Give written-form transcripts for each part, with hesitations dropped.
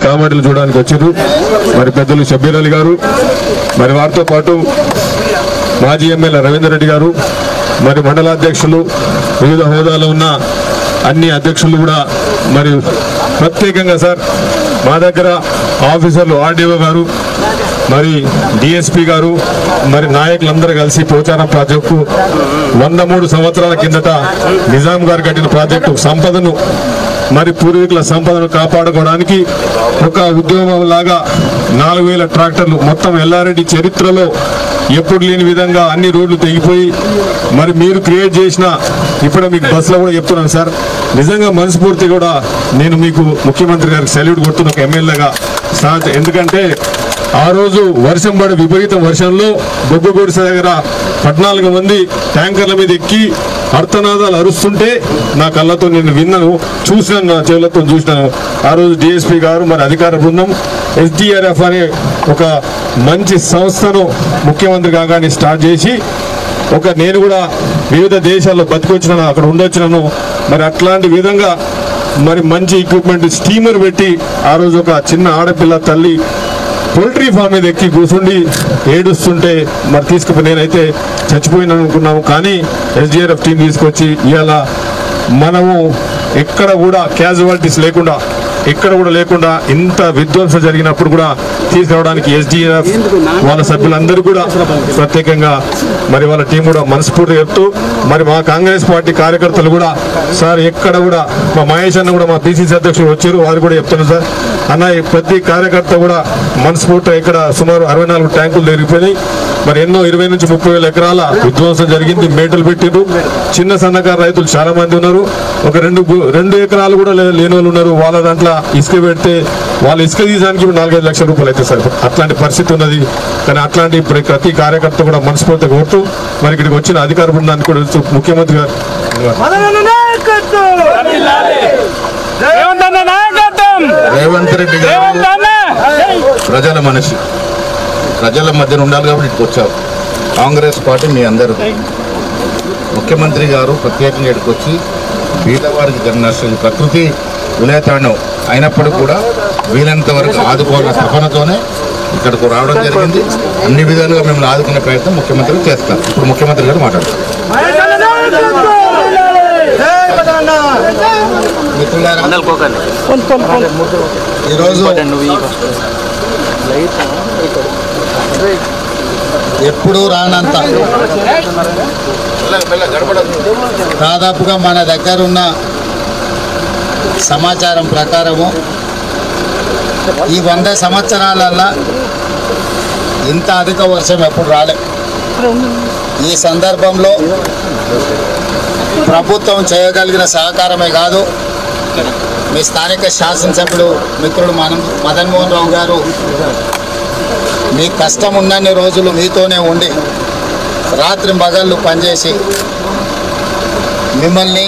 కామెడీలు చూడడానికి వచ్చారు మరి పెద్దలు షబ్బీర్ అలీ గారు, మరి వారితో పాటు మాజీ ఎమ్మెల్యే రవీందర్ రెడ్డి గారు, మరి మండలాధ్యక్షులు, వివిధ హోదాలో ఉన్న అన్ని అధ్యక్షులు కూడా, మరి ప్రత్యేకంగా సార్ మా దగ్గర ఆఫీసర్లు ఆర్డీఓ గారు, మరి డిఎస్పీ గారు, మరి నాయకులందరూ కలిసి పోచారం ప్రాజెక్టు 103 సంవత్సరాల కిందట నిజాం గారు కట్టిన ప్రాజెక్టు సంపదను, మరి పూర్వీకుల సంపదను కాపాడుకోవడానికి ఒక ఉద్యమం లాగా 4000 ట్రాక్టర్లు మొత్తం ఎల్లారెడ్డి చరిత్రలో ఎప్పుడు లేని విధంగా అన్ని రోడ్లు తెగిపోయి, మరి మీరు క్రియేట్ చేసిన, ఇప్పుడు మీకు బస్సులో కూడా చెప్తున్నాను సార్, నిజంగా మనస్ఫూర్తి కూడా నేను మీకు ముఖ్యమంత్రి గారికి సెల్యూట్ కొడుతున్న ఒక ఎమ్మెల్యేగా. ఎందుకంటే ఆ రోజు వర్షం పడి విపరీతం వర్షంలో బొగ్గగూడిస దగ్గర 14 మంది ట్యాంకర్ల మీద ఎక్కి అర్థనాదాలు అరుస్తుంటే నా కళ్ళతో నేను విన్నాను, చూసినాను, నా చెవులతో చూసినాను. ఆ రోజు డిఎస్పీ గారు, మరి అధికార బృందం SDRF అనే ఒక మంచి సంస్థను ముఖ్యమంత్రి కాగానే స్టార్ట్ చేసి, నేను కూడా వివిధ దేశాల్లో బతికొచ్చినాను, అక్కడ ఉండొచ్చినాను. మరి అట్లాంటి విధంగా మరి మంచి ఎక్విప్మెంట్ స్టీమర్ పెట్టి ఆ రోజు ఒక చిన్న ఆడపిల్ల తల్లి పోల్ట్రీ ఫామ్ మీద ఎక్కి కూర్చుండి ఏడుస్తుంటే మరి తీసుకుపోయి నేనైతే చచ్చిపోయినాను అనుకున్నాము. కానీ SDRF టీం తీసుకొచ్చి ఇవాళ మనము ఎక్కడ కూడా క్యాజువాలిటీస్ లేకుండా, ఎక్కడ కూడా లేకుండా, ఇంత విధ్వంసం జరిగినప్పుడు కూడా తీసుకురావడానికి SDRF వాళ్ళ సభ్యులందరూ కూడా ప్రత్యేకంగా మరి వాళ్ళ టీం కూడా మనస్ఫూర్తిగా చెప్తూ, మరి మా కాంగ్రెస్ పార్టీ కార్యకర్తలు కూడా సార్ ఎక్కడ కూడా, మా మహేష్ అన్న కూడా మా PCC అధ్యక్షులు వచ్చారు, వారు కూడా చెప్తున్నారు సార్ అన్న, ప్రతి కార్యకర్త కూడా మనస్ఫూర్తిగా ఇక్కడ సుమారు 64 ట్యాంకులు జరిగిపోయినాయి. మరి ఎన్నో 20 నుంచి 30,000 ఎకరాల విధ్వంసం జరిగింది. మేటలు పెట్టిండ్రు. చిన్న సన్నకారు రైతులు చాలా మంది ఉన్నారు. ఒక 2 ఎకరాలు కూడా లేని వాళ్ళు ఉన్నారు. వాళ్ళ దాంట్లో ఇసుక పెడితే వాళ్ళు ఇసుక తీయడానికి 4-5 లక్షల రూపాయలు అయితే సార్ అట్లాంటి పరిస్థితి ఉన్నది. కానీ అట్లాంటి ప్రతి కార్యకర్త కూడా మనస్ఫూర్తిగా కోరుతూ, మరి ఇక్కడికి వచ్చిన అధికార బృందానికి కూడా ముఖ్యమంత్రి గారు రేవంత్ రెడ్డి గారు ప్రజల మనిషి, ప్రజల మధ్యన ఉండాలి కాబట్టి ఇక్కడికి వచ్చారు. కాంగ్రెస్ పార్టీ మీ అందరూ, ముఖ్యమంత్రి గారు ప్రత్యేకంగా ఇక్కడికి వచ్చి పేదవారికి జన్మనష్టం ప్రకృతి విలేతాండం అయినప్పటికీ కూడా వీలైనంత వరకు ఆదుకోవాలన్న తపనతోనే ఇక్కడికి రావడం జరిగింది. అన్ని విధాలుగా మిమ్మల్ని ఆదుకునే ప్రయత్నం ముఖ్యమంత్రి చేస్తారు. ఇప్పుడు ముఖ్యమంత్రి గారు మాట్లాడతారు. ఈరోజు ఎప్పుడు రానంత దాదాపుగా మన దగ్గర ఉన్న సమాచారం ప్రకారము ఈ 100 సంవత్సరాలల్లో ఇంత అధిక వర్షం ఎప్పుడు రాలే. ఈ సందర్భంలో ప్రభుత్వం చేయగలిగిన సహకారమే కాదు, మీ స్థానిక శాసనసభ్యుడు మిత్రుడు మదన్ మోహన్ రావు గారు మీ కష్టం ఉన్నన్ని రోజులు మీతోనే ఉండి రాత్రి పగళ్ళు పనిచేసి మిమ్మల్ని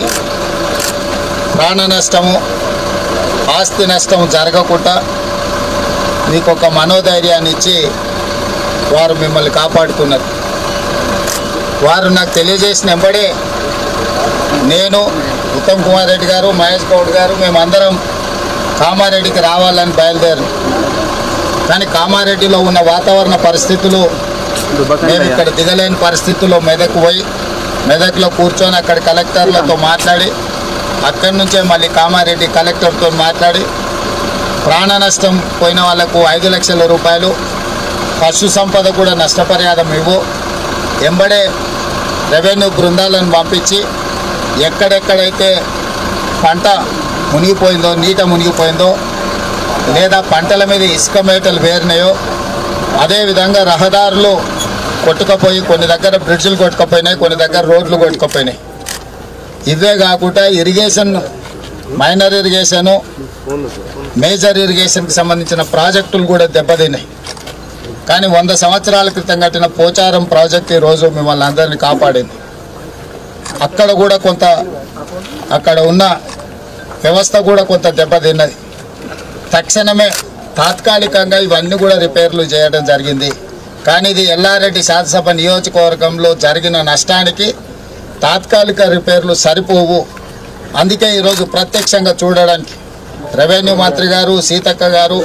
ప్రాణ నష్టము, ఆస్తి నష్టం జరగకుండా మీకు ఒక మనోధైర్యాన్ని ఇచ్చి వారు మిమ్మల్ని కాపాడుతున్నారు. వారు నాకు తెలియజేసిన వెంబడే నేను, ఉత్తమ్ కుమార్ రెడ్డి గారు, మహేష్ గౌడ్ గారు మేమందరం కామారెడ్డికి రావాలని బయలుదేరాం. కానీ కామారెడ్డిలో ఉన్న వాతావరణ పరిస్థితులు మేము ఇక్కడ దిగలేని పరిస్థితుల్లో మెదక్ పోయి మెదక్లో కూర్చొని అక్కడ కలెక్టర్లతో మాట్లాడి అక్కడి నుంచే మళ్ళీ కామారెడ్డి కలెక్టర్తో మాట్లాడి ప్రాణ నష్టం పోయిన వాళ్లకు 5 లక్షల రూపాయలు, పశు సంపద కూడా నష్టపరిహారం ఇవ్వు, ఎంబడే రెవెన్యూ బృందాలను పంపించి ఎక్కడెక్కడైతే పంట మునిగిపోయిందో, నీట మునిగిపోయిందో, లేదా పంటల మీద ఇసుక మేటలు వేరినాయో, అదేవిధంగా రహదారులు కొట్టుకపోయి కొన్ని దగ్గర బ్రిడ్జ్లు కొట్టుకపోయినాయి, కొన్ని దగ్గర రోడ్లు కొట్టుకపోయినాయి. ఇవే కాకుండా ఇరిగేషన్, మైనర్ ఇరిగేషను, మేజర్ ఇరిగేషన్కి సంబంధించిన ప్రాజెక్టులు కూడా దెబ్బతిన్నాయి. కానీ 100 సంవత్సరాల క్రితం కట్టిన పోచారం ప్రాజెక్ట్ ఈరోజు మిమ్మల్ని అందరినీ కాపాడింది. అక్కడ కూడా కొంత, అక్కడ ఉన్న వ్యవస్థ కూడా కొంత దెబ్బతిన్నది. తక్షణమే తాత్కాలికంగా ఇవన్నీ కూడా రిపేర్లు చేయడం జరిగింది. కానీ ఇది ఎల్లారెడ్డి శాసనసభ నియోజకవర్గంలో జరిగిన నష్టానికి తాత్కాలిక రిపేర్లు సరిపోవు. అందుకే ఈరోజు ప్రత్యక్షంగా చూడడానికి రెవెన్యూ మంత్రి గారు, సీతక్క గారు,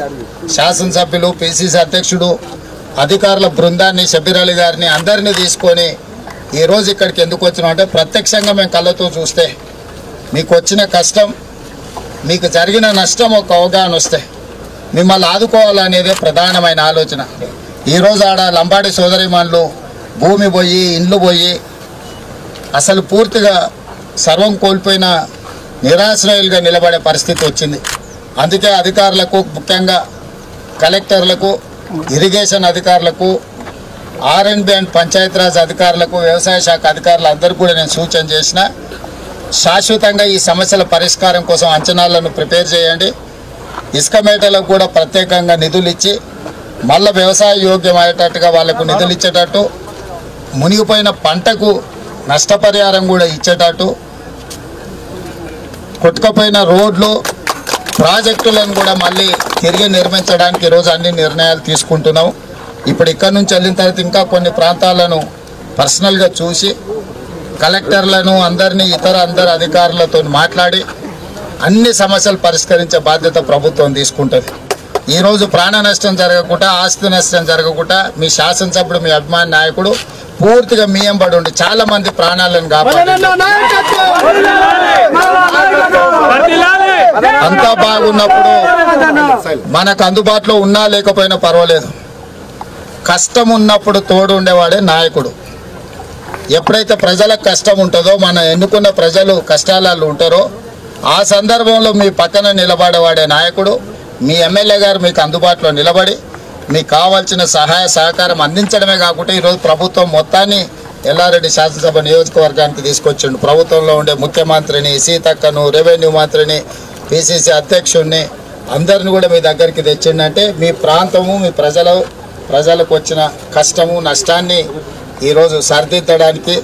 శాసనసభ్యులు, పిసిసి అధ్యక్షుడు, అధికారుల బృందాన్ని, షబ్బీర్ అలీ గారిని అందరినీ తీసుకొని ఈరోజు ఇక్కడికి ఎందుకు వచ్చినామంటే ప్రత్యక్షంగా మేము కళ్ళతో చూస్తే మీకు వచ్చిన కష్టం, మీకు జరిగిన నష్టం ఒక అవగాహన వస్తే మిమ్మల్ని ఆదుకోవాలనేదే ప్రధానమైన ఆలోచన. ఈరోజు ఆడ లంబాడి సోదరిమణులు భూమి పోయి, ఇండ్లు పోయి అసలు పూర్తిగా సర్వం కోల్పోయిన నిరాశ్రయులుగా నిలబడే పరిస్థితి వచ్చింది. అందుకే అధికారులకు, ముఖ్యంగా కలెక్టర్లకు, ఇరిగేషన్ అధికారులకు, ఆర్ఎండ్బి అండ్ పంచాయతీరాజ్ అధికారులకు, వ్యవసాయ శాఖ అధికారులందరూ కూడా నేను సూచన చేసిన, శాశ్వతంగా ఈ సమస్యల పరిష్కారం కోసం అంచనాలను ప్రిపేర్ చేయండి. ఇసుక మేటలకు కూడా ప్రత్యేకంగా నిధులు ఇచ్చి మళ్ళీ వ్యవసాయ యోగ్యం అయ్యేటట్టుగా వాళ్ళకు నిధులు ఇచ్చేటట్టు, మునిగిపోయిన పంటకు నష్టపరిహారం కూడా ఇచ్చేటట్టు, కొట్టుకుపోయిన రోడ్లు, ప్రాజెక్టులను కూడా మళ్ళీ తిరిగి నిర్మించడానికి ఈరోజు అన్ని నిర్ణయాలు తీసుకుంటున్నాం. ఇప్పుడు ఇక్కడ నుంచి వెళ్ళిన తర్వాత ఇంకా కొన్ని ప్రాంతాలను పర్సనల్గా చూసి కలెక్టర్లను, అందరు అధికారులతో మాట్లాడి అన్ని సమస్యలు పరిష్కరించే బాధ్యత ప్రభుత్వం తీసుకుంటుంది. ఈరోజు ప్రాణ నష్టం జరగకుండా, ఆస్తి నష్టం జరగకుండా మీ శాసనసభ్యుడు, మీ అభిమాన నాయకుడు పూర్తిగా మీ ఎంబడి ఉండి చాలా మంది ప్రాణాలను కాపాడారు. అంతా బాగున్నప్పుడు మనకు అందుబాటులో ఉన్నా లేకపోయినా పర్వాలేదు, కష్టం ఉన్నప్పుడు తోడు ఉండేవాడే నాయకుడు. ఎప్పుడైతే ప్రజలకు కష్టం ఉంటుందో, మన ఎన్నుకున్న ప్రజలు కష్టాలలో ఉంటారో ఆ సందర్భంలో మీ పక్కన నిలబడేవాడే నాయకుడు. మీ ఎమ్మెల్యే గారు మీకు అందుబాటులో నిలబడి మీకు కావాల్సిన సహాయ సహకారం అందించడమే కాకుండా ఈరోజు ప్రభుత్వం మొత్తాన్ని ఎల్లారెడ్డి శాసనసభ నియోజకవర్గానికి తీసుకొచ్చిండు. ప్రభుత్వంలో ఉండే ముఖ్యమంత్రిని, సీతక్కను, రెవెన్యూ మంత్రిని, పిసిసి అధ్యక్షుడిని అందరిని కూడా మీ దగ్గరికి తెచ్చిండంటే మీ ప్రాంతము, మీ ప్రజలకు వచ్చిన కష్టము, నష్టాన్ని ఈరోజు సరిదిద్దడానికి,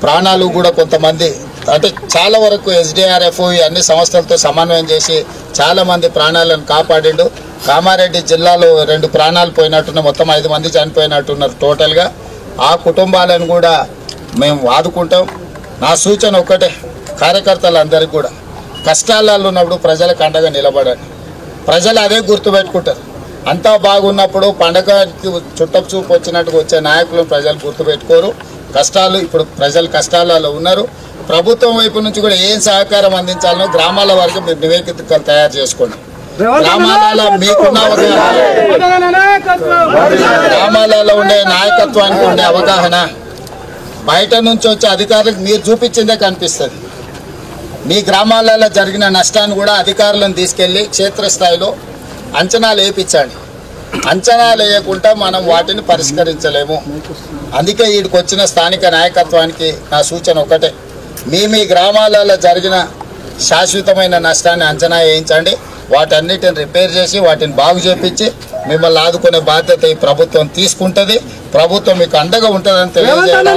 ప్రాణాలు కూడా కొంతమంది అంటే చాలా వరకు ఎస్డిఆర్ఎఫ్ ఈ అన్ని సంస్థలతో సమన్వయం చేసి చాలామంది ప్రాణాలను కాపాడిండు. కామారెడ్డి జిల్లాలో 2 ప్రాణాలు పోయినట్టున్న, మొత్తం 5 మంది చనిపోయినట్టున్నారు టోటల్గా. ఆ కుటుంబాలను కూడా మేము ఆదుకుంటాం. నా సూచన ఒక్కటే, కార్యకర్తలందరికీ కూడా కష్టాలలో ఉన్నప్పుడు ప్రజలకు అండగా నిలబడండి. ప్రజలు అదే గుర్తుపెట్టుకుంటారు. అంతా బాగున్నప్పుడు పండగకి చుట్టపు చూపు వచ్చినట్టుగా వచ్చే నాయకులను ప్రజలు గుర్తుపెట్టుకోరు. కష్టాలు, ఇప్పుడు ప్రజలు కష్టాలలో ఉన్నారు. ప్రభుత్వం వైపు నుంచి కూడా ఏం సహకారం అందించాలనో గ్రామాల వరకు మీరు నివేదికలు తయారు చేసుకోండి. గ్రామాలలో మీకున్న గ్రామాలలో ఉండే నాయకత్వానికి ఉండే అవగాహన బయట నుంచి వచ్చే అధికారులకు మీరు చూపించిందే కనిపిస్తుంది. మీ గ్రామాలలో జరిగిన నష్టాన్ని కూడా అధికారులను తీసుకెళ్ళి క్షేత్రస్థాయిలో అంచనాలు వేయించండి. అంచనాలు వేయకుండా మనం వాటిని పరిష్కరించలేము. అందుకే వీడికి వచ్చిన స్థానిక నాయకత్వానికి నా సూచన ఒకటే, మీ గ్రామాలలో జరిగిన శాశ్వతమైన నష్టాన్ని అంచనా వేయించండి. వాటన్నిటిని రిపేర్ చేసి వాటిని బాగు చేపించి మిమ్మల్ని ఆదుకునే బాధ్యత ఈ ప్రభుత్వం తీసుకుంటుంది. ప్రభుత్వం మీకు అండగా ఉంటుందని తెలియజేయాలి.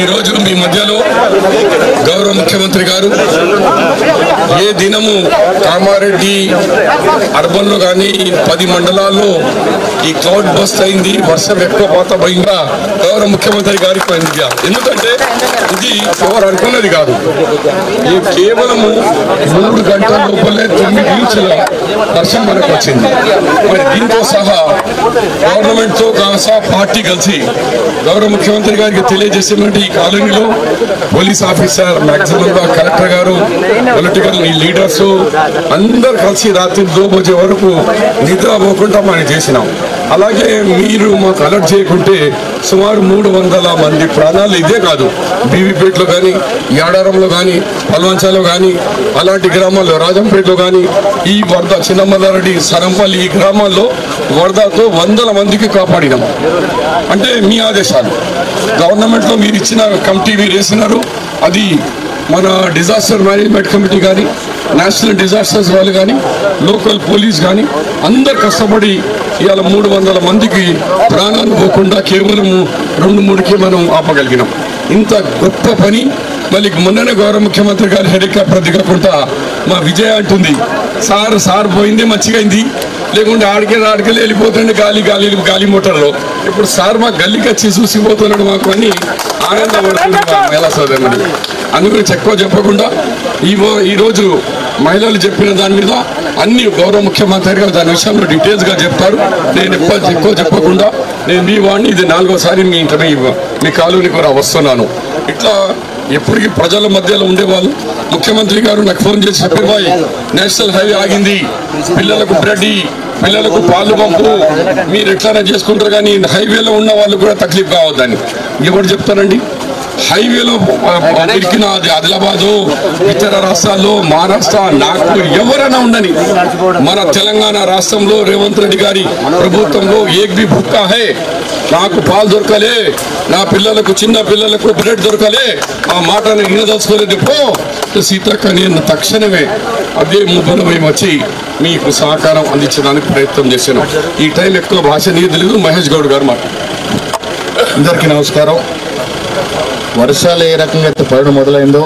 ఈరోజు మీ మధ్యలో గౌరవ ముఖ్యమంత్రి గారు ఏ దినము కామారెడ్డి అర్బన్లో కానీ 10 మండలాల్లో ఈ క్లౌడ్ బస్ట్ అయింది, వర్షం ఎక్కువ పోతా గౌరవ ముఖ్యమంత్రి గారికి పోయింది. ఎందుకంటే ఇది ఎవరు అనుకున్నది కాదు. ఈ కేవలము 3 గంటల లోపలే 9 ఇంచుల వర్షం మనకు వచ్చింది. మరి దీంతో సహా గవర్నమెంట్తో కాసా పార్టీ కలిసి గౌరవ ముఖ్యమంత్రి గారికి తెలియజేసినటువంటి ఈ కాలనీలో పోలీస్ ఆఫీసర్, మ్యాక్సిమం కలెక్టర్ గారు, పొలిటికల్ లీడర్స్ అందరు కలిసి రాత్రి 2 బజే వరకు నిద్రపోకుండా మనం చేసినాం. అలాగే మీరు మాకు అలర్ట్ చేయకుంటే సుమారు 300 మంది ప్రాణాలు ఇదే కాదు, బీవీపేటలో కానీ, యాడారంలో కానీ, పల్వంచాలో కానీ, అలాంటి గ్రామాల్లో రాజంపేటలో కానీ, ఈ వరద చిన్నమల్లారెడ్డి, సరంపల్లి ఈ గ్రామాల్లో వరదతో 100 మందికి కాపాడినాం. అంటే మీ ఆదేశాలు గవర్నమెంట్లో మీరు ఇచ్చిన కమిటీ మీరు వేసినారు. అది మన డిజాస్టర్ మేనేజ్మెంట్ కమిటీ కానీ, నేషనల్ డిజాస్టర్స్ వాళ్ళు కానీ, లోకల్ పోలీస్ కానీ అందరు కష్టపడి ఇవాళ 300 మందికి ప్రాణాలు పోకుండా కేవలం 2-3కి మనం ఆపగలిగినాం. ఇంత గొప్ప పని మళ్ళీ మొన్ననే గౌరవ ముఖ్యమంత్రి గారు హెలికాప్టర్ దిగకుండా మా విజయ అంటుంది, సార్ పోయింది మంచిగా లేకుంటే ఆడికెళ్ళి వెళ్ళిపోతుండే గాలి మోటార్లో. ఇప్పుడు సార్ మా గల్లీకి వచ్చి చూసిపోతున్నాడు మాకు అని ఆనందపడుతుంది మా మహిళా సోదరుడు. అందుగురించి ఎక్కువ చెప్పకుండా ఈరోజు మహిళలు చెప్పిన దాని మీద అన్ని గౌరవ ముఖ్యమంత్రి గారు దాని విషయంలో డీటెయిల్స్గా చెప్తారు. నేను ఎక్కువ చెప్పకుండా నేను మీ వాడిని ఇది 4వసారి మీ కాలనీ కూడా వస్తున్నాను. ఇట్లా ఎప్పటికీ ప్రజల మధ్యలో ఉండేవాళ్ళు. ముఖ్యమంత్రి గారు నాకు ఫోన్ చేసి చెప్పారు, బాయ్ నేషనల్ హైవే ఆగింది, పిల్లలకు బ్రెడ్, పిల్లలకు పాలు పంపు, మీరు ఎట్లైనా చేసుకుంటారు కానీ హైవేలో ఉన్న వాళ్ళు కూడా తక్లీఫ్ కావద్దని. ఎవరు చెప్తారండి? హైవేలో ఇరికిన ఆదిలాబాదు, ఇతర రాష్ట్రాల్లో, మహారాష్ట్ర, నాగ్పూర్ ఎవరైనా ఉండని, మన తెలంగాణ రాష్ట్రంలో రేవంత్ రెడ్డి గారి ప్రభుత్వంలో ఏక్ బి భుక్కా హై, నాకు పాలు దొరకలే, నా పిల్లలకు చిన్న పిల్లలకు బ్రెడ్ దొరకలే, ఆ మాటను వినదలుచుకోలేదు. సీతక్క నేను తక్షణమే అదే ముబ్బను మేము వచ్చి మీకు సహకారం అందించడానికి ప్రయత్నం చేశాను. ఈ టైం ఎక్కువ భాష నీరు తెలియదు. మహేష్ గౌడ్ గారు మాట. అందరికీ నమస్కారం. వర్షాలు ఏ రకంగా అయితే పడడం మొదలైందో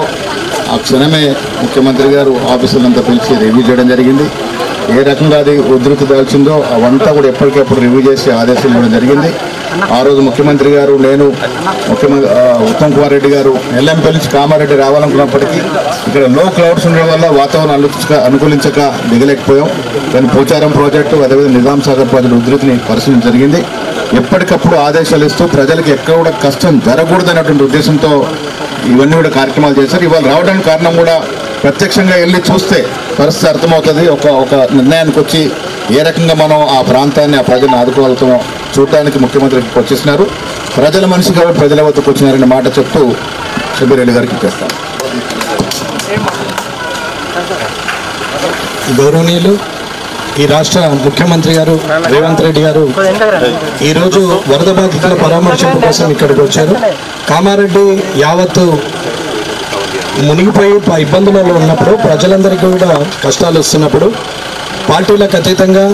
ఆ క్షణమే ముఖ్యమంత్రి గారు ఆఫీసులంతా పిలిచి రివ్యూ చేయడం జరిగింది. ఏ రకంగా అది ఉధృతి దాల్చిందో అవంతా కూడా ఎప్పటికప్పుడు రివ్యూ చేసి ఆదేశాలు ఇవ్వడం జరిగింది. ఆ రోజు ముఖ్యమంత్రి గారు, నేను, ఉత్తమ్ కుమార్ రెడ్డి గారు ఎల్ఎంపల్లి నుంచి కామారెడ్డి రావాలనుకున్నప్పటికీ ఇక్కడ లో క్లౌడ్స్ ఉండడం వల్ల వాతావరణం అనుకూలించక దిగలేకపోయాం. కానీ పోచారం ప్రాజెక్టు, అదేవిధంగా నిజాం సాగర్ ప్రాజెక్టు ఉధృతిని పరిశీలన జరిగింది. ఎప్పటికప్పుడు ఆదేశాలు ఇస్తూ ప్రజలకు ఎక్కడ కూడా కష్టం జరగకూడదనేటువంటి ఉద్దేశంతో ఇవన్నీ కూడా కార్యక్రమాలు చేశారు. ఇవాళ రావడానికి కారణం కూడా ప్రత్యక్షంగా వెళ్ళి చూస్తే పరిస్థితి అర్థమవుతుంది. ఒక నిర్ణయానికి వచ్చి ఏ రకంగా మనం ఆ ప్రాంతాన్ని, ఆ ప్రజలను ఆదుకోగలుగుతామో చూడటానికి ముఖ్యమంత్రి వచ్చేసినారు. ప్రజల మనిషి కాబట్టి ప్రజల వద్దకు వచ్చినారనే మాట చెప్తూ షబ్బీర్ అలీ గారికి ఇచ్చేస్తాను. గౌరవనీయులు ఈ రాష్ట్ర ముఖ్యమంత్రి గారు రేవంత్ రెడ్డి గారు ఈరోజు వరద బాధితుల పరామర్శింపు కోసం ఇక్కడికి వచ్చారు. కామారెడ్డి యావత్తు మునిగిపోయి ఇబ్బందులలో ఉన్నప్పుడు, ప్రజలందరికీ కూడా కష్టాలు వస్తున్నప్పుడు పార్టీలకు అతీతంగా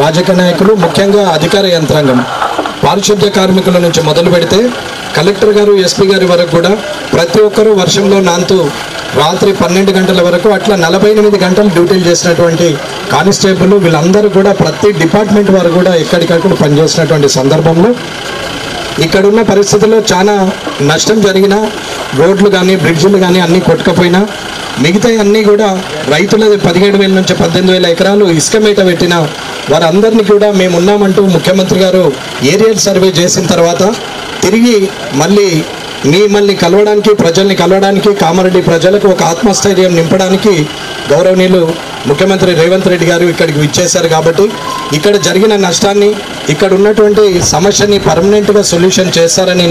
రాజకీయ నాయకులు, ముఖ్యంగా అధికార యంత్రాంగం, పారిశుద్ధ్య కార్మికుల నుంచి మొదలు పెడితే కలెక్టర్ గారు, ఎస్పీ గారి వరకు కూడా ప్రతి ఒక్కరూ వర్షంలో నాంతూ రాత్రి 12 గంటల వరకు అట్లా 48 గంటలు డ్యూటీలు చేసినటువంటి కానిస్టేబుల్ వీళ్ళందరూ కూడా ప్రతి డిపార్ట్మెంట్ వారు కూడా ఎక్కడికక్కడ పనిచేసినటువంటి సందర్భంలో ఇక్కడున్న పరిస్థితుల్లో చాలా నష్టం జరిగిన, రోడ్లు కానీ బ్రిడ్జిలు కానీ అన్నీ కొట్టుకపోయినా మిగతా అన్నీ కూడా రైతులది 17,000 నుంచి 18,000 ఎకరాలు ఇసుక మేట పెట్టిన వారందరినీ కూడా మేము ఉన్నామంటూ ముఖ్యమంత్రి గారు ఏరియల్ సర్వే చేసిన తర్వాత తిరిగి మిమ్మల్ని కలవడానికి, ప్రజల్ని కలవడానికి, కామారెడ్డి ప్రజలకు ఒక ఆత్మస్థైర్యం నింపడానికి గౌరవనీయులు ముఖ్యమంత్రి రేవంత్ రెడ్డి గారు ఇక్కడికి విచ్చేశారు. కాబట్టి ఇక్కడ జరిగిన నష్టాన్ని, ఇక్కడ ఉన్నటువంటి సమస్యని పర్మనెంట్గా సొల్యూషన్ చేస్తారని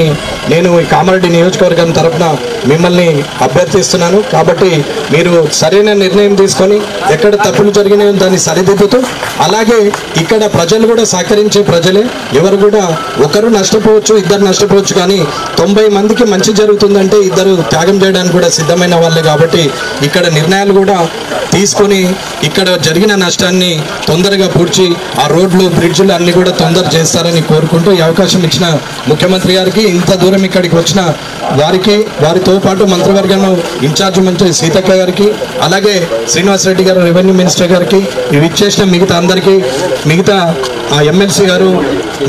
నేను ఈ కామారెడ్డి నియోజకవర్గం తరఫున మిమ్మల్ని అభ్యర్థిస్తున్నాను. కాబట్టి మీరు సరైన నిర్ణయం తీసుకొని ఎక్కడ తప్పులు జరిగినాయో దాన్ని సరిదిద్దుతూ, అలాగే ఇక్కడ ప్రజలు కూడా సహకరించే ప్రజలే, ఎవరు కూడా ఒకరు నష్టపోవచ్చు, ఇద్దరు నష్టపోవచ్చు, కానీ 90 మందికి మంచి జరుగుతుందంటే ఇద్దరు త్యాగం చేయడానికి కూడా సిద్ధమైన వాళ్ళే. కాబట్టి ఇక్కడ నిర్ణయాలు కూడా తీసుకొని ఇక్కడ జరిగిన నష్టాన్ని తొందరగా పూడ్చి ఆ రోడ్లు బ్రిడ్జ్లు అన్ని కూడా తొందర చేస్తారని కోరుకుంటూ ఈ అవకాశం ఇచ్చిన ముఖ్యమంత్రి గారికి, ఇంత దూరం ఇక్కడికి వచ్చిన వారికి, వారితో పాటు మంత్రివర్గంలో ఇన్ఛార్జ్ మంత్రి సీతక్క గారికి, అలాగే శ్రీనివాస్ రెడ్డి గారు రెవెన్యూ మినిస్టర్ గారికి, ఇవి ఇచ్చేసిన మిగతా అందరికీ, మిగతా ఎమ్మెల్సీ గారు,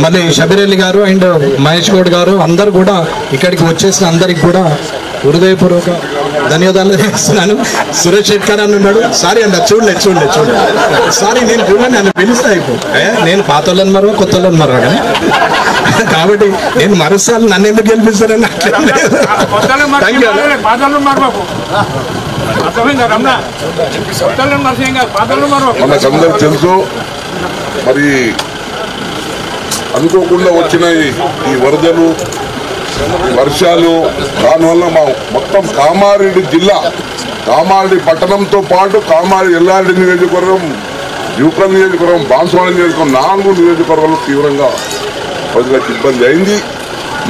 మళ్ళీ షబీర్ అలీ గారు అండ్ మహేష్ గౌడ్ గారు అందరు కూడా ఇక్కడికి వచ్చేసిన అందరికి కూడా హృదయపూర్వక ధన్యవాదాలు చేస్తున్నాను. సురేష్ శెట్కర్ అని ఉన్నాడు, సారీ అండి చూడలేదు సారీ, నేను చూడండి నన్ను పిలుస్తా నేను పాత వాళ్ళని మరో కొత్త వాళ్ళని మరో కానీ కాబట్టి నేను మరోసారి నన్ను ఎందుకు గెలిపిస్తానని మనకందరూ తెలుసు. మరి అనుకోకుండా వచ్చిన ఈ వరదలు, వర్షాలు, దానివల్ల మా మొత్తం కామారెడ్డి జిల్లా, కామారెడ్డి పట్టణంతో పాటు ఎల్లారెడ్డి నియోజకవర్గం, యూపల్ నియోజకవర్గం, బాన్సువాడ నియోజకవర్గం, 4 నియోజకవర్గాలు తీవ్రంగా ప్రజలకు ఇబ్బంది అయింది.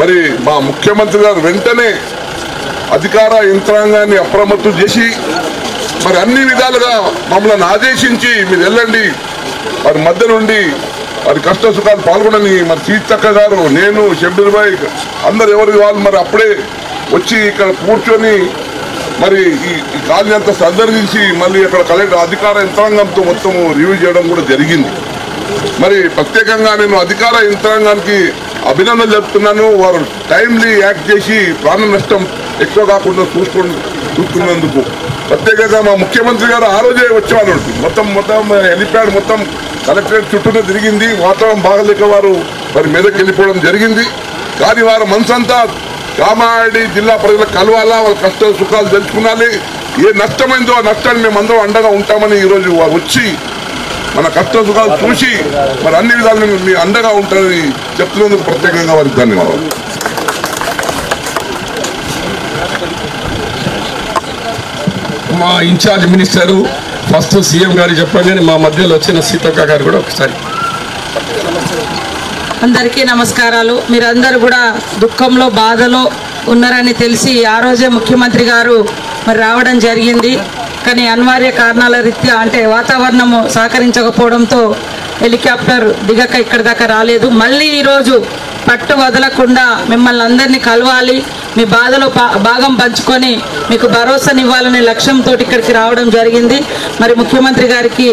మరి మా ముఖ్యమంత్రి గారు వెంటనే అధికార యంత్రాంగాన్ని అప్రమత్తం చేసి మరి అన్ని విధాలుగా మమ్మల్ని ఆదేశించి మీరు వెళ్ళండి, మరి మధ్య నుండి మరి కష్ట సుఖాలు పాల్గొనని మరి సీతక్క గారు, నేను, షబ్బీర్ భాయ్ అందరు ఎవరికి వాళ్ళు మరి అప్పుడే వచ్చి ఇక్కడ కూర్చొని మరి ఈ కాలనీ అంతా సందర్శించి మళ్ళీ అక్కడ కలెక్టర్ అధికార యంత్రాంగంతో మొత్తం రివ్యూ చేయడం కూడా జరిగింది. మరి ప్రత్యేకంగా నేను అధికార యంత్రాంగానికి అభినందనలు చెప్తున్నాను. వారు టైమ్లీ యాక్ట్ చేసి ప్రాణ నష్టం ఎక్కువ కాకుండా చూసుకున్నందుకు ప్రత్యేకంగా మా ముఖ్యమంత్రి గారు ఆ రోజే వచ్చేవాళ్ళు. మొత్తం హెలిప్యాడ్ మొత్తం కలెక్టరేట్ చుట్టూనే తిరిగింది. వాతావరణం బాగలేక వారు మరి మీదకి వెళ్ళిపోవడం జరిగింది. కానీ వారు మనసంతా కామారెడ్డి జిల్లా ప్రజలకు కలవాలా, వాళ్ళ కష్ట సుఖాలు తెలుసుకున్నాలి, ఏ నష్టమైందో ఆ నష్టాన్ని మేమందరం అండగా ఉంటామని ఈరోజు వారు వచ్చి మన కష్ట సుఖాలు చూసి మరి అన్ని విధాలు మీ అండగా ఉంటారని చెప్తున్నందుకు ప్రత్యేకంగా వారికి ధన్యవాదాలు. మా ఇన్ఛార్జ్ మినిస్టరు ఫస్ట్ సీఎం గారు చెప్పగానే మా మధ్యలో వచ్చిన సీతక్క గారు కూడా ఒకసారి. అందరికీ నమస్కారాలు. మీరందరూ కూడా దుఃఖంలో బాధలో ఉన్నారని తెలిసి ఆ రోజే ముఖ్యమంత్రి గారు మరి రావడం జరిగింది. కానీ అనివార్య కారణాల రీత్యా అంటే వాతావరణము సహకరించకపోవడంతో హెలికాప్టర్ దిగక ఇక్కడ దాకా రాలేదు. మళ్ళీ ఈరోజు పట్టు వదలకుండా మిమ్మల్ని అందరినీ కలవాలి, మీ బాధలో భాగం పంచుకొని మీకు భరోసానివ్వాలనే లక్ష్యంతో ఇక్కడికి రావడం జరిగింది. మరి ముఖ్యమంత్రి గారికి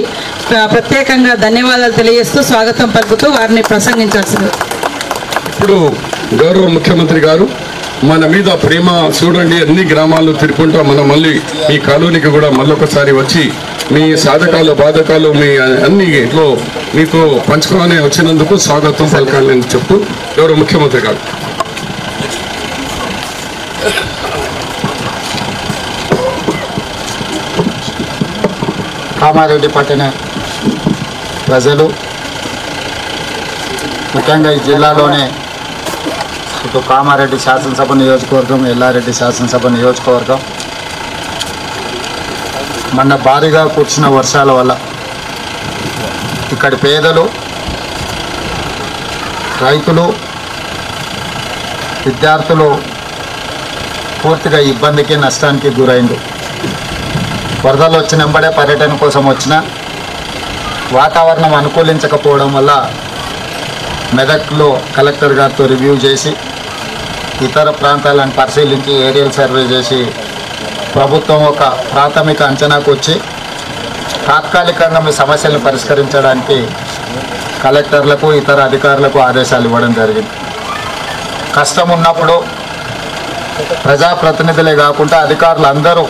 ప్రత్యేకంగా ధన్యవాదాలు తెలియజేస్తూ స్వాగతం పలుకుతూ వారిని ప్రసంగించాల్సింది. ఇప్పుడు గౌరవ ముఖ్యమంత్రి గారు మన మీద ప్రేమ చూడండి, అన్ని గ్రామాల్లో తిరుగుకుంటా మనం మళ్ళీ ఈ కాలనీకి కూడా మళ్ళొకసారి వచ్చి మీ సాధకాలు బాధకాలు మీ అన్నిలో మీకు పంచుకోవాలని వచ్చినందుకు స్వాగతం పలకాలని చెప్తూ గౌరవ ముఖ్యమంత్రి గారు. కామారెడ్డి పట్టణ ప్రజలు, ముఖ్యంగా ఈ జిల్లాలోనే ఇటు కామారెడ్డి శాసనసభ నియోజకవర్గం, ఎల్లారెడ్డి శాసనసభ నియోజకవర్గం మొన్న భారీగా కురిసిన వర్షాల వల్ల ఇక్కడి పేదలు, రైతులు, విద్యార్థులు పూర్తిగా ఇబ్బందికి, నష్టానికి గురైంది. వరదలు వచ్చినంబడే పర్యటన కోసం వచ్చిన వాతావరణం అనుకూలించకపోవడం వల్ల మెదక్లో కలెక్టర్ గారితో రివ్యూ చేసి ఇతర ప్రాంతాలను పరిశీలించి ఏరియల్ సర్వే చేసి ప్రభుత్వం ఒక ప్రాథమిక అంచనాకు వచ్చి తాత్కాలికంగా మీ సమస్యలను పరిష్కరించడానికి కలెక్టర్లకు, ఇతర అధికారులకు ఆదేశాలు ఇవ్వడం జరిగింది. కష్టం ఉన్నప్పుడు ప్రజాప్రతినిధులే కాకుండా అధికారులు అందరూ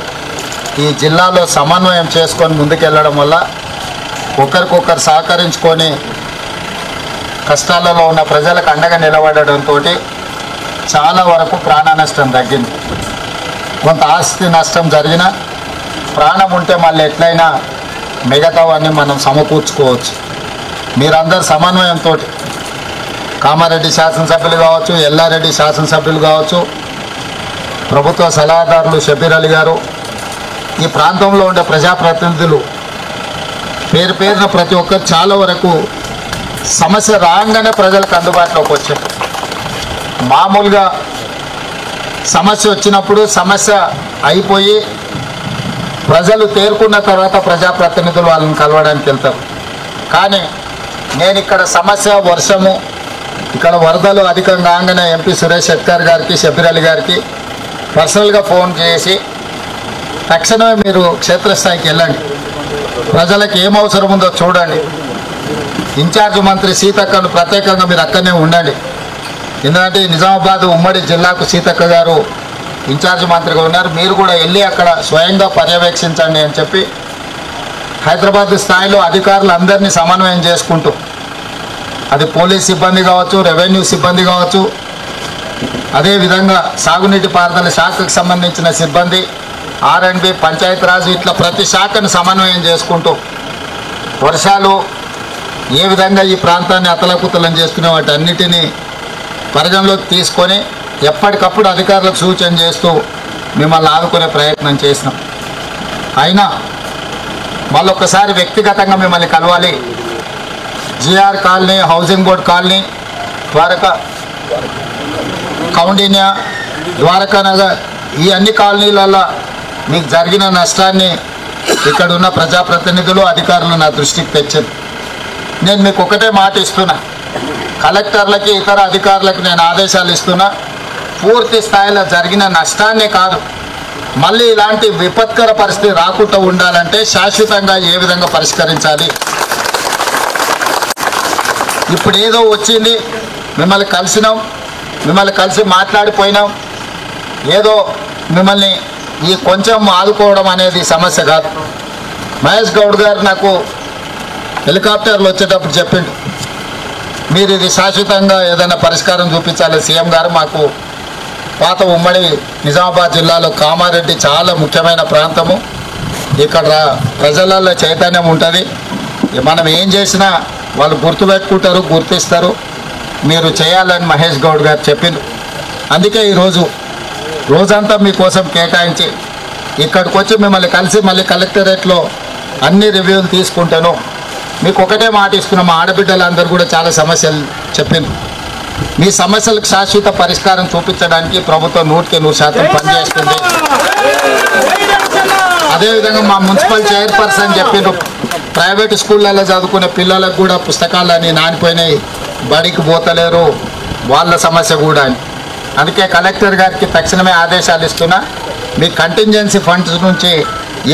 ఈ జిల్లాలో సమన్వయం చేసుకొని ముందుకెళ్ళడం వల్ల ఒకరికొకరు సహకరించుకొని కష్టాలలో ఉన్న ప్రజలకు అండగా నిలబడడంతో చాలా వరకు ప్రాణ నష్టం తగ్గింది. కొంత ఆస్తి నష్టం జరిగినా ప్రాణం ఉంటే మళ్ళీ ఎట్లయినా మిగతావన్నీ మనం సమకూర్చుకోవచ్చు. మీరందరూ సమన్వయంతో కామారెడ్డి శాసనసభ్యులు కావచ్చు, ఎల్లారెడ్డి శాసనసభ్యులు కావచ్చు, ప్రభుత్వ సలహాదారులు షబీర్ అలీ గారు, ఈ ప్రాంతంలో ఉండే ప్రజాప్రతినిధులు పేరు పేరున ప్రతి ఒక్కరు చాలా వరకు సమస్య రాగానే ప్రజలకు అందుబాటులోకి వచ్చారు. మామూలుగా సమస్య వచ్చినప్పుడు సమస్య అయిపోయి ప్రజలు తేరుకున్న తర్వాత ప్రజాప్రతినిధులు వాళ్ళని కలవడానికి వెళ్తారు. కానీ నేను ఇక్కడ సమస్య వర్షము, ఇక్కడ వరదలు అధికంగా కాగానే ఎంపీ సురేష్ శెట్కర్ గారికి, షబ్బీర్ అలీ గారికి పర్సనల్గా ఫోన్ చేసి తక్షణమే మీరు క్షేత్రస్థాయికి వెళ్ళండి, ప్రజలకు ఏం అవసరం ఉందో చూడండి, ఇన్ఛార్జ్ మంత్రి సీతక్కను ప్రత్యేకంగా మీరు అక్కడనే ఉండండి. ఎందుకంటే నిజామాబాద్ ఉమ్మడి జిల్లాకు సీతక్క గారు ఇన్ఛార్జ్ మంత్రిగా ఉన్నారు, మీరు కూడా వెళ్ళి అక్కడ స్వయంగా పర్యవేక్షించండి అని చెప్పి హైదరాబాద్ స్థాయిలో అధికారులందరినీ సమన్వయం చేసుకుంటూ, అది పోలీస్ సిబ్బంది కావచ్చు, రెవెన్యూ సిబ్బంది కావచ్చు, అదేవిధంగా సాగునీటి పారుదల శాఖకు సంబంధించిన సిబ్బంది, R&B, పంచాయతీరాజు, ఇట్లా ప్రతి శాఖను సమన్వయం చేసుకుంటూ వర్షాలు ఏ విధంగా ఈ ప్రాంతాన్ని అతలకుతలం చేస్తున్న వాటన్నిటినీ పరిగణలోకి తీసుకొని ఎప్పటికప్పుడు అధికారులకు సూచన చేస్తూ మిమ్మల్ని ఆదుకునే ప్రయత్నం చేసినాం. అయినా మళ్ళొక్కసారి వ్యక్తిగతంగా మిమ్మల్ని కలవాలి. GR colony, housing board colony, Dwaraka, Kaundinya, Dwaraka Nagar, ఈ అన్ని కాలనీలలో మీకు జరిగిన నష్టాన్ని ఇక్కడ ఉన్న ప్రజాప్రతినిధులు, అధికారులు నా దృష్టికి తెచ్చారు. నేను మీకు ఒకటే మాట ఇస్తున్నా, కలెక్టర్లకి ఇతర అధికారులకు నేను ఆదేశాలు ఇస్తున్నా, పూర్తి స్థాయిలో జరిగిన నష్టాన్నే కాదు, మళ్ళీ ఇలాంటి విపత్కర పరిస్థితి రాకుండా ఉండాలంటే శాశ్వతంగా ఏ విధంగా పరిష్కరించాలి. ఇప్పుడు ఏదో వచ్చింది, మిమ్మల్ని కలిసినాం, మిమ్మల్ని కలిసి మాట్లాడిపోయినాం, ఏదో మిమ్మల్ని ఈ కొంచెం ఆదుకోవడం అనేది సమస్య కాదు. మహేష్ గౌడ్ గారు నాకు హెలికాప్టర్లు వచ్చేటప్పుడు చెప్పిండు, మీరు ఇది శాశ్వతంగా ఏదైనా పరిష్కారం చూపించాలి. సీఎం గారు, మాకు పాత ఉమ్మడి నిజామాబాద్ జిల్లాలో కామారెడ్డి చాలా ముఖ్యమైన ప్రాంతము, ఇక్కడ ప్రజలలో చైతన్యం ఉంటుంది, మనం ఏం చేసినా వాళ్ళు గుర్తుపెట్టుకుంటారు, గుర్తిస్తారు, మీరు చేయాలని మహేష్ గౌడ్ గారు చెప్పిండు. అందుకే ఈరోజు రోజంతా మీకోసం కేటాయించి ఇక్కడికి వచ్చి మిమ్మల్ని కలిసి మళ్ళీ కలెక్టరేట్లో అన్ని రివ్యూలు తీసుకుంటాను. మీకు ఒకటే మాట ఇస్తున్నాం, మా ఆడబిడ్డలందరూ కూడా చాలా సమస్యలు చెప్పింది, మీ సమస్యలకు శాశ్వత పరిష్కారం చూపించడానికి ప్రభుత్వం 100% పనిచేస్తుంది. అదేవిధంగా మా మున్సిపల్ చైర్పర్సన్ చెప్పిండ్రు, ప్రైవేట్ స్కూళ్ళల్లో చదువుకునే పిల్లలకు కూడా పుస్తకాలన్నీ నానిపోయినాయి, బడికి పోతలేరు, వాళ్ళ సమస్య కూడా అని. అందుకే కలెక్టర్ గారికి తక్షణమే ఆదేశాలు ఇస్తున్నా, మీ కంటింజెన్సీ ఫండ్స్ నుంచి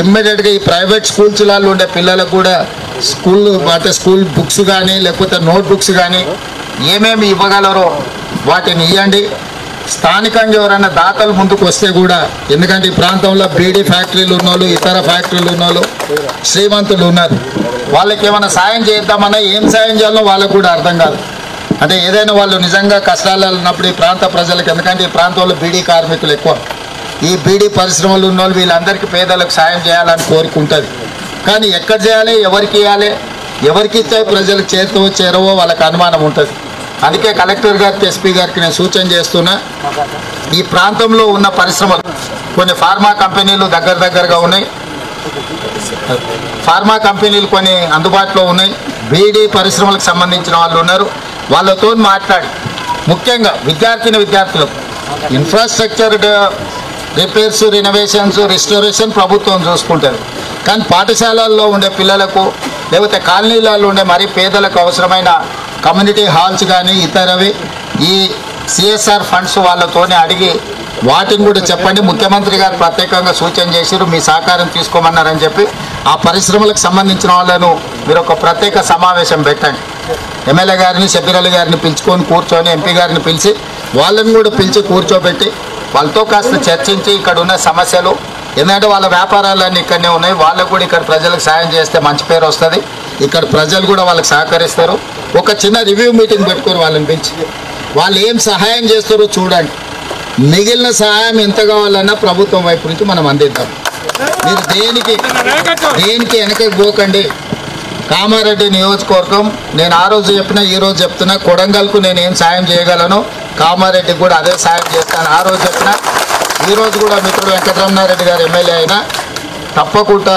ఇమ్మీడియట్గా ఈ ప్రైవేట్ స్కూల్స్లలో ఉండే పిల్లలకు కూడా స్కూల్ బుక్స్ కానీ లేకపోతే నోట్ బుక్స్ కానీ ఏమేమి ఇవ్వగలరో వాటిని ఇవ్వండి. స్థానికంగా ఎవరైనా దాతలు ముందుకు వస్తే కూడా, ఎందుకంటే ఈ ప్రాంతంలో బీడీ ఫ్యాక్టరీలు ఉన్నోళ్ళు, ఇతర ఫ్యాక్టరీలు ఉన్నోళ్ళు, శ్రీమంతులు ఉన్నారు, వాళ్ళకి ఏమైనా సాయం చేద్దామన్నా ఏం సాయం చేయాలో వాళ్ళకు కూడా అర్థం కాదు. అంటే ఏదైనా వాళ్ళు నిజంగా కష్టాలు ఉన్నప్పుడు ఈ ప్రాంత ప్రజలకు, ఎందుకంటే ఈ ప్రాంతంలో బీడీ కార్మికులు ఎక్కువ, ఈ బీడీ పరిశ్రమలు ఉన్న వాళ్ళు వీళ్ళందరికీ పేదలకు సాయం చేయాలని కోరుకుంటుంది. కానీ ఎక్కడ చేయాలి, ఎవరికి ఇవ్వాలి, ఎవరికి ఇస్తే ప్రజలకు చేరుతూ చేరవో వాళ్ళకి అనుమానం ఉంటుంది. అందుకే కలెక్టర్ గారికి, ఎస్పీ గారికి నేను సూచన చేస్తున్నా, ఈ ప్రాంతంలో ఉన్న పరిశ్రమలు కొన్ని ఫార్మా కంపెనీలు దగ్గరగా ఉన్నాయి, ఫార్మా కంపెనీలు కొన్ని అందుబాటులో ఉన్నాయి, బీడీ పరిశ్రమలకు సంబంధించిన వాళ్ళు ఉన్నారు, వాళ్ళతో మాట్లాడి ముఖ్యంగా విద్యార్థులకు ఇన్ఫ్రాస్ట్రక్చర్ రిపేర్స్, రినోవేషన్స్, రిస్టోరేషన్ ప్రభుత్వం చూసుకుంటుంది. కానీ పాఠశాలల్లో ఉండే పిల్లలకు లేకపోతే కాలనీలలో ఉండే మరీ పేదలకు అవసరమైన కమ్యూనిటీ హాల్స్ కానీ ఇతరవి ఈ CSR ఫండ్స్ వాళ్ళతోనే అడిగి వాటిని కూడా చెప్పండి. ముఖ్యమంత్రి గారు ప్రత్యేకంగా సూచన చేశారు, మీ సహకారం తీసుకోమన్నారని చెప్పి ఆ పరిశ్రమలకు సంబంధించిన వాళ్ళను మీరు ఒక ప్రత్యేక సమావేశం పెట్టండి. ఎమ్మెల్యే గారిని, షబ్బీర్ అలీ గారిని పిలుచుకొని కూర్చొని, ఎంపీ గారిని పిలిచి వాళ్ళని కూడా పిలిచి కూర్చోబెట్టి వాళ్ళతో కాస్త చర్చించి ఇక్కడ ఉన్న సమస్యలు, ఎందుకంటే వాళ్ళ వ్యాపారాలన్నీ ఇక్కడనే ఉన్నాయి, వాళ్ళకు కూడా ఇక్కడ ప్రజలకు సాయం చేస్తే మంచి పేరు వస్తుంది, ఇక్కడ ప్రజలు కూడా వాళ్ళకి సహకరిస్తారు. ఒక చిన్న రివ్యూ మీటింగ్ పెట్టుకొని వాళ్ళని పిలిచి వాళ్ళు ఏం సహాయం చేస్తారో చూడండి, మిగిలిన సహాయం ఎంత కావాలన్నా ప్రభుత్వం వైపు నుంచి మనం అందిద్దాం. మీరు దేనికి వెనకకి పోకండి. కామారెడ్డి నియోజకవర్గం, నేను ఆ రోజు చెప్పినా ఈ రోజు చెప్తున్నా, కొడంగల్కు నేను ఏం సాయం చేయగలను, కామారెడ్డికి కూడా అదే సాయం చేస్తాను. ఆ రోజు చెప్పినా ఈ రోజు కూడా మిత్రుడు వెంకటరమణారెడ్డి గారు ఎమ్మెల్యే అయినా తప్పకుండా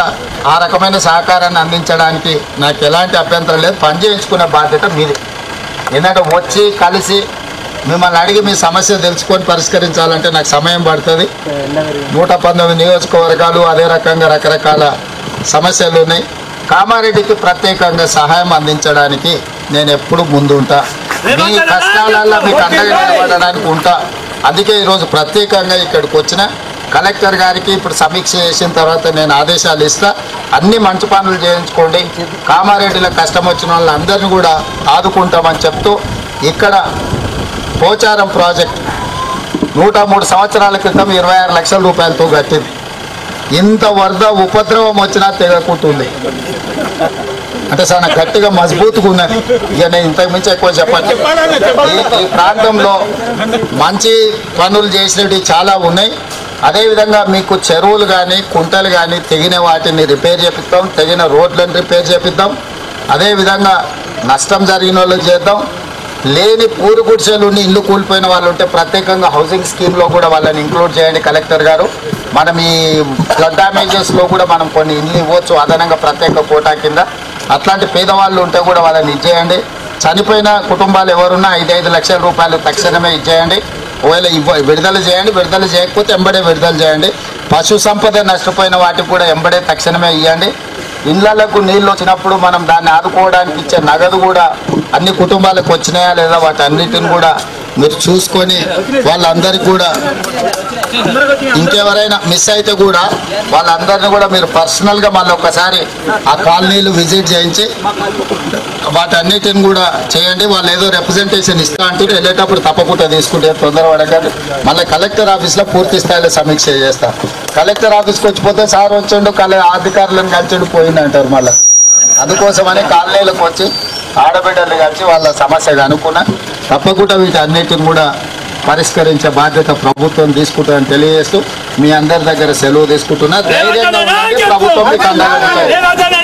ఆ రకమైన సహకారాన్ని అందించడానికి నాకు ఎలాంటి అభ్యంతరం లేదు. పని చేయించుకునే బాధ్యత మీది. ఎందుకంటే వచ్చి కలిసి మిమ్మల్ని అడిగి మీ సమస్య తెలుసుకొని పరిష్కరించాలంటే నాకు సమయం పడుతుంది. 119 నియోజకవర్గాలు, అదే రకంగా రకరకాల సమస్యలు ఉన్నాయి. కామారెడ్డికి ప్రత్యేకంగా సహాయం అందించడానికి నేను ఎప్పుడు ముందుంటా. మీ కష్టాలలో మీకు అండగా నిలబడడానికి ఉంటా. అందుకే ఈరోజు ప్రత్యేకంగా ఇక్కడికి వచ్చిన కలెక్టర్ గారికి ఇప్పుడు సమీక్ష చేసిన తర్వాత నేను ఆదేశాలు ఇస్తా. అన్ని మంచి పనులు చేయించుకోండి. కామారెడ్డిలో కష్టం వచ్చిన వాళ్ళందరినీ కూడా ఆదుకుంటామని చెప్తూ, ఇక్కడ పోచారం ప్రాజెక్ట్ 103 సంవత్సరాల క్రితం 26 లక్షల రూపాయలతో కట్టింది. ఇంత వరద ఉపద్రవం వచ్చినా తెగకుంటుంది. అంటే చాలా గట్టిగా మజబూతుగా ఉన్నది. ఇక నేను ఇంతకు మించి ఎక్కువ చెప్పండి. ఈ ప్రాంతంలో మంచి పనులు చేసినవి చాలా ఉన్నాయి. అదేవిధంగా మీకు చెరువులు కానీ కుంటలు కానీ తెగిన వాటిని రిపేర్ చేపిస్తాం, తెగిన రోడ్లను రిపేర్ చేపిద్దాం. అదేవిధంగా నష్టం జరిగిన వాళ్ళకి చేద్దాం. లేని పూరు గుడిసెలు ఇల్లు కూలిపోయిన వాళ్ళు ఉంటే ప్రత్యేకంగా హౌసింగ్ స్కీమ్లో కూడా వాళ్ళని ఇంక్లూడ్ చేయండి కలెక్టర్ గారు. మనం ఈ ఫ్లడ్ డ్యామేజెస్లో కూడా మనం కొన్ని ఇల్లు ఇవ్వచ్చు అదనంగా ప్రత్యేక కోటా కింద. అట్లాంటి పేదవాళ్ళు ఉంటే కూడా వాళ్ళని ఇచ్చేయండి. చనిపోయిన కుటుంబాలు ఎవరున్నా 5-5 లక్షల రూపాయలు తక్షణమే ఇచ్చేయండి. ఒకవేళ విడుదల చేయండి, విడుదల చేయకపోతే ఎంబడే విడుదల చేయండి. పశు సంపద నష్టపోయిన వాటికి కూడా ఎంబడే తక్షణమే ఇవ్వండి. ఇళ్లకు నీళ్ళు వచ్చినప్పుడు మనం దాన్ని ఆదుకోవడానికి ఇచ్చే నగదు కూడా అన్ని కుటుంబాలకు వచ్చినాయా లేదా వాటి అన్నిటిని కూడా మీరు చూసుకొని వాళ్ళందరికీ కూడా, ఇంకెవరైనా మిస్ అయితే కూడా వాళ్ళందరినీ కూడా మీరు పర్సనల్గా మళ్ళీ ఒకసారి ఆ కాలనీలు విజిట్ చేయించి వాటన్నిటిని కూడా చేయండి. వాళ్ళు ఏదో రిప్రజెంటేషన్ ఇస్తా అంటూ వెళ్ళేటప్పుడు తప్పకుండా తీసుకుంటే తొందరపడకండి. మళ్ళీ కలెక్టర్ ఆఫీస్లో పూర్తి స్థాయిలో సమీక్ష చేస్తా. కలెక్టర్ ఆఫీస్కి వచ్చిపోతే సార్ వచ్చిండు అధికారులను కలిసిండు పోయింది అంటారు. మళ్ళీ అందుకోసమని కాలనీలకు వచ్చి ఆడబిడ్డలు కలిసి వాళ్ళ సమస్య కనుక్కున్నా. తప్పకుండా వీటన్నిటిని కూడా పరిష్కరించే బాధ్యత ప్రభుత్వం తీసుకుంటుందని తెలియజేస్తూ మీ అందరి దగ్గర సెలవు తీసుకుంటున్నా. ధైర్యంగా ఉండండి. ప్రభుత్వం మీకు అండగా ఉంటుంది.